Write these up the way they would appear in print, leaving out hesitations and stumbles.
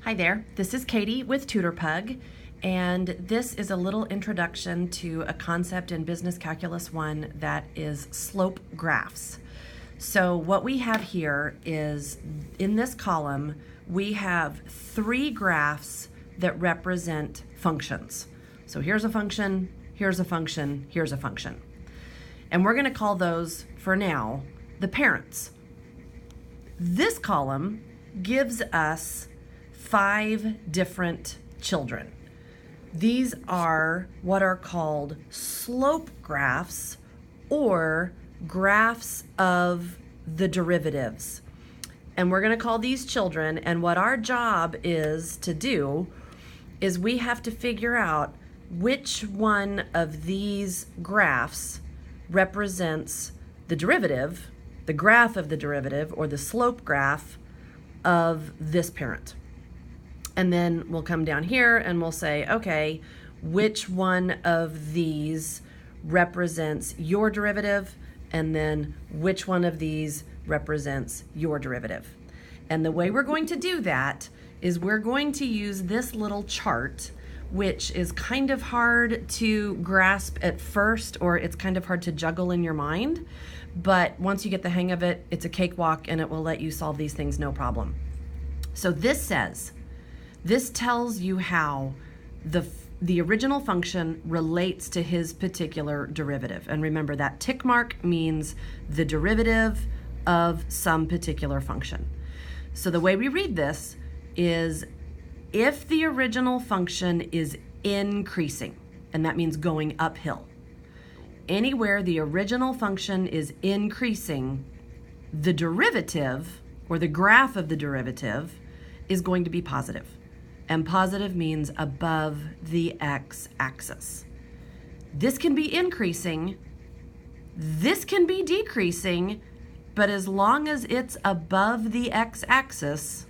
Hi there, this is Katie with TutorPug, and this is a little introduction to a concept in Business Calculus 1 that is slope graphs. So what we have here is, in this column, we have three graphs that represent functions. So here's a function, here's a function, here's a function. And we're going to call those, for now, the parents. This column gives us 5 different children. These are what are called slope graphs or graphs of the derivatives. And we're going to call these children, and what our job is to do is we have to figure out which one of these graphs represents the derivative, the graph of the derivative, or the slope graph of this parent. And then we'll come down here and we'll say, okay, which one of these represents your derivative, and then which one of these represents your derivative. And the way we're going to do that is we're going to use this little chart, which is kind of hard to grasp at first, or it's kind of hard to juggle in your mind. But once you get the hang of it, it's a cakewalk and it will let you solve these things no problem. So this tells you how the original function relates to his particular derivative. And remember, that tick mark means the derivative of some particular function. So the way we read this is, if the original function is increasing, and that means going uphill, anywhere the original function is increasing, the derivative, or the graph of the derivative, is going to be positive. And positive means above the x-axis. This can be increasing, this can be decreasing, but as long as it's above the x-axis,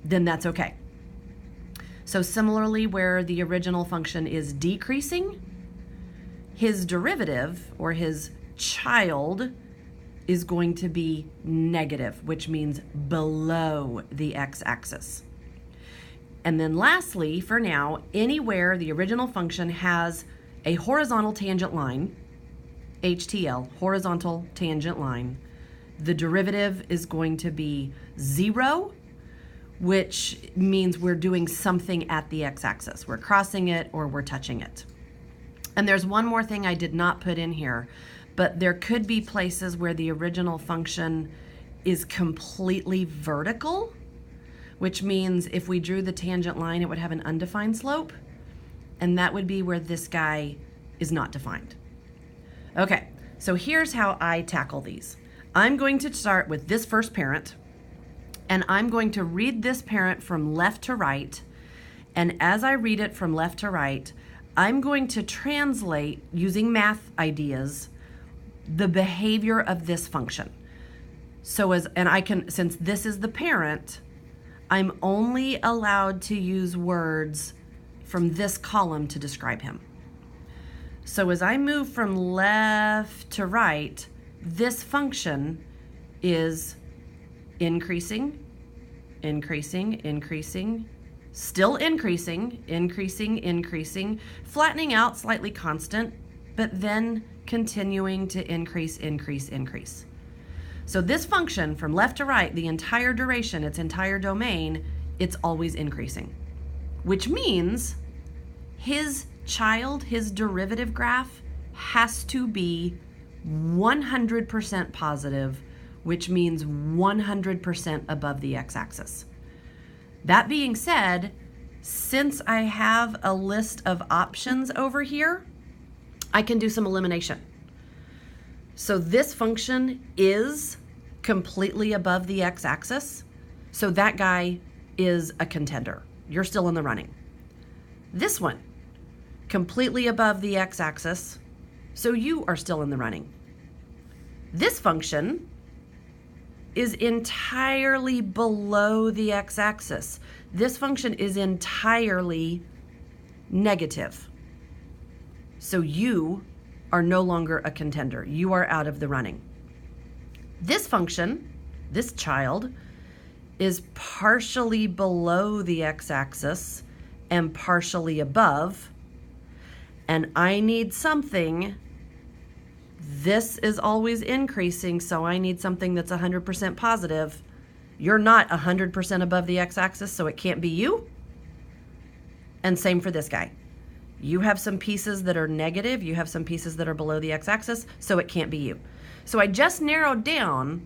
then that's okay. So similarly, where the original function is decreasing, his derivative, or his child, is going to be negative, which means below the x-axis. And then lastly, for now, anywhere the original function has a horizontal tangent line, HTL, horizontal tangent line, the derivative is going to be 0, which means we're doing something at the x-axis. We're crossing it or we're touching it. And there's one more thing I did not put in here, but there could be places where the original function is completely vertical, which means if we drew the tangent line, it would have an undefined slope, and that would be where this guy is not defined. Okay, so here's how I tackle these. I'm going to start with this first parent, and I'm going to read this parent from left to right, and as I read it from left to right, I'm going to translate, using math ideas, the behavior of this function. So since this is the parent, I'm only allowed to use words from this column to describe him. So as I move from left to right, this function is increasing, increasing, increasing, still increasing, increasing, increasing, flattening out, slightly constant, but then continuing to increase, increase, increase. So this function from left to right, the entire duration, its entire domain, it's always increasing, which means his child, his derivative graph, has to be 100% positive, which means 100% above the x-axis. That being said, since I have a list of options over here, I can do some elimination. So this function is completely above the x-axis, so that guy is a contender. You're still in the running. This one, completely above the x-axis, so you are still in the running. This function is entirely below the x-axis. This function is entirely negative. So you are no longer a contender. You are out of the running. This function this child is partially below the x-axis and partially above, and I need something, this is always increasing, so I need something that's 100% positive. You're not 100% above the x-axis, so it can't be you. And same for this guy. You have some pieces that are negative, you have some pieces that are below the x-axis, so it can't be you. So I just narrowed down,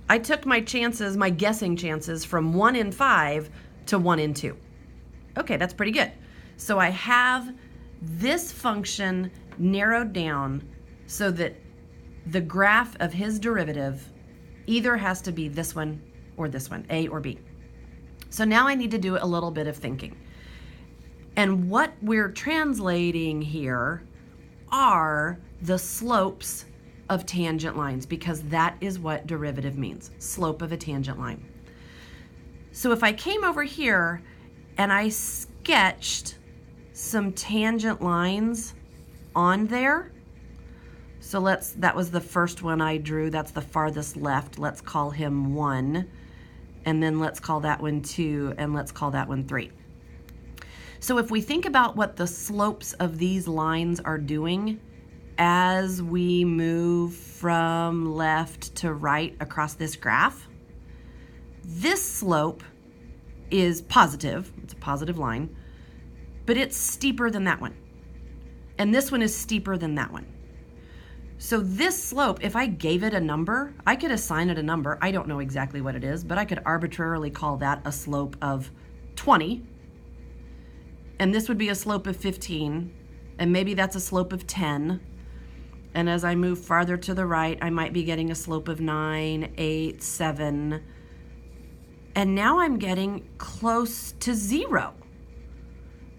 I took my chances, my guessing chances, from 1 in 5 to 1 in 2. Okay, that's pretty good. So I have this function narrowed down so that the graph of his derivative either has to be this one or this one, A or B. So now I need to do a little bit of thinking. And what we're translating here are the slopes of tangent lines, because that is what derivative means, slope of a tangent line. So if I came over here and I sketched some tangent lines on there, so that was the first one I drew, that's the farthest left, let's call him 1, and then let's call that one 2, and let's call that one 3. So if we think about what the slopes of these lines are doing as we move from left to right across this graph, this slope is positive, it's a positive line, but it's steeper than that one. And this one is steeper than that one. So this slope, if I gave it a number, I could assign it a number. I don't know exactly what it is, but I could arbitrarily call that a slope of 20. And this would be a slope of 15, and maybe that's a slope of 10. And as I move farther to the right, I might be getting a slope of 9, 8, 7. And now I'm getting close to 0.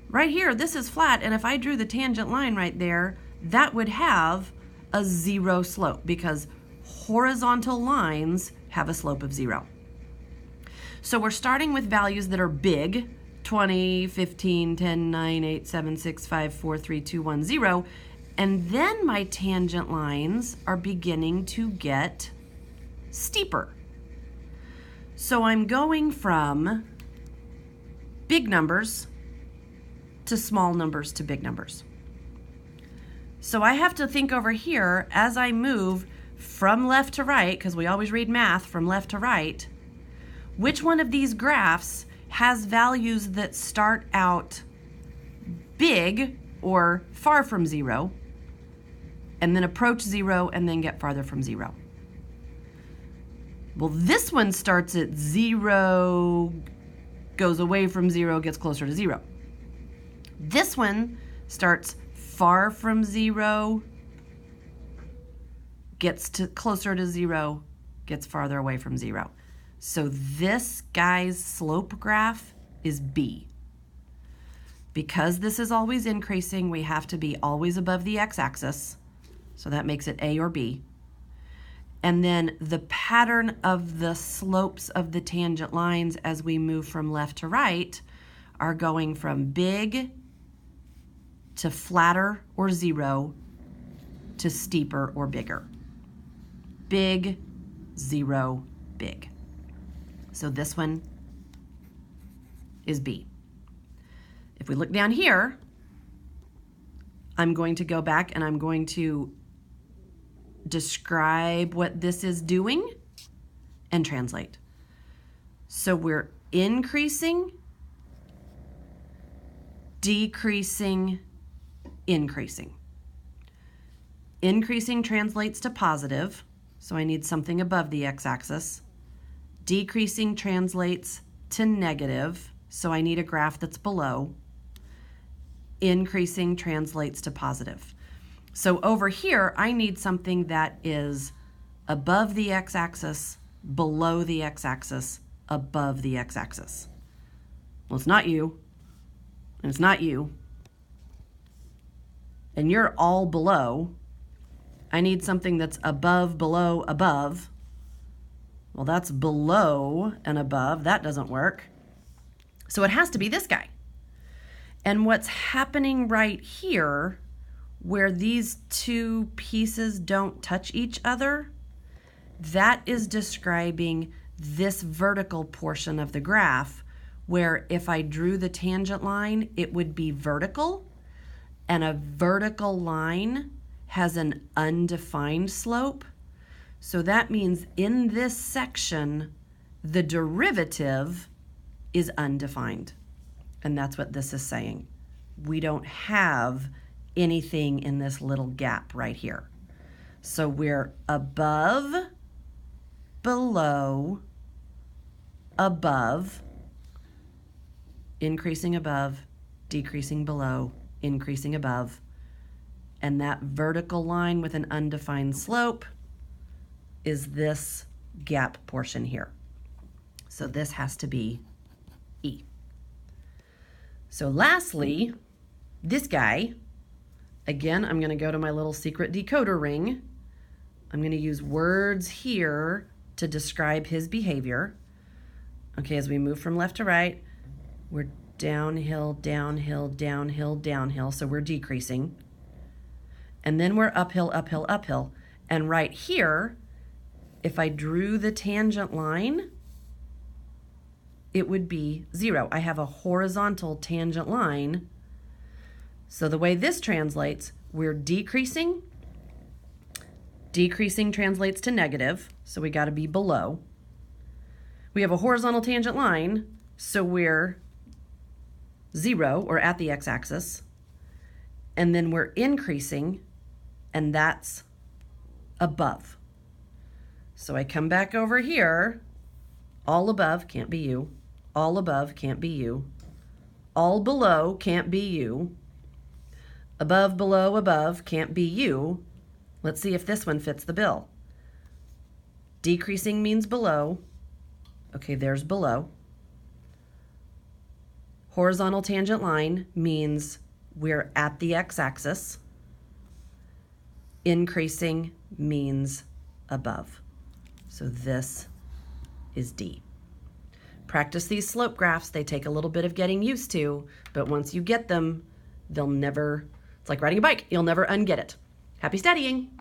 Right here, this is flat, and if I drew the tangent line right there, that would have a 0 slope, because horizontal lines have a slope of 0. So we're starting with values that are big, 20, 15, 10, 9, 8, 7, 6, 5, 4, 3, 2, 1, 0. And then my tangent lines are beginning to get steeper. So I'm going from big numbers to small numbers to big numbers. So I have to think over here as I move from left to right, because we always read math from left to right, which one of these graphs has values that start out big or far from 0, and then approach 0 and then get farther from 0. Well, this one starts at 0, goes away from 0, gets closer to 0. This one starts far from 0, gets to closer to 0, gets farther away from 0. So this guy's slope graph is B. Because this is always increasing, we have to be always above the x-axis. So that makes it A or B. And then the pattern of the slopes of the tangent lines as we move from left to right are going from big to flatter or 0 to steeper or bigger. Big, 0, big. So this one is B. If we look down here, I'm going to go back and I'm going to describe what this is doing and translate. So we're increasing, decreasing, increasing. Increasing translates to positive, so I need something above the x-axis. Decreasing translates to negative, so I need a graph that's below. Increasing translates to positive. So over here, I need something that is above the x-axis, below the x-axis, above the x-axis. Well, it's not you, and it's not you, and you're all below. I need something that's above, below, above. Well, that's below and above. That doesn't work. So it has to be this guy. And what's happening right here, where these two pieces don't touch each other, that is describing this vertical portion of the graph, where if I drew the tangent line, it would be vertical, and a vertical line has an undefined slope. So that means in this section, the derivative is undefined. And that's what this is saying. We don't have anything in this little gap right here. So we're above, below, above, increasing above, decreasing below, increasing above. And that vertical line with an undefined slope is this gap portion here. So this has to be E. So lastly, this guy, again, I'm going to go to my little secret decoder ring. I'm going to use words here to describe his behavior. Okay, as we move from left to right, we're downhill, downhill, downhill, downhill, so we're decreasing. And then we're uphill, uphill, uphill. And right here, if I drew the tangent line, it would be 0. I have a horizontal tangent line. So the way this translates, we're decreasing. Decreasing translates to negative, so we got to be below. We have a horizontal tangent line, so we're 0, or at the x-axis. And then we're increasing, and that's above. So I come back over here, all above can't be you, all above can't be you, all below can't be you, above, below, above can't be you. Let's see if this one fits the bill. Decreasing means below. Okay, there's below. Horizontal tangent line means we're at the x-axis. Increasing means above. So this is D. Practice these slope graphs. They take a little bit of getting used to, but once you get them, they'll never, it's like riding a bike, you'll never unget it. Happy studying!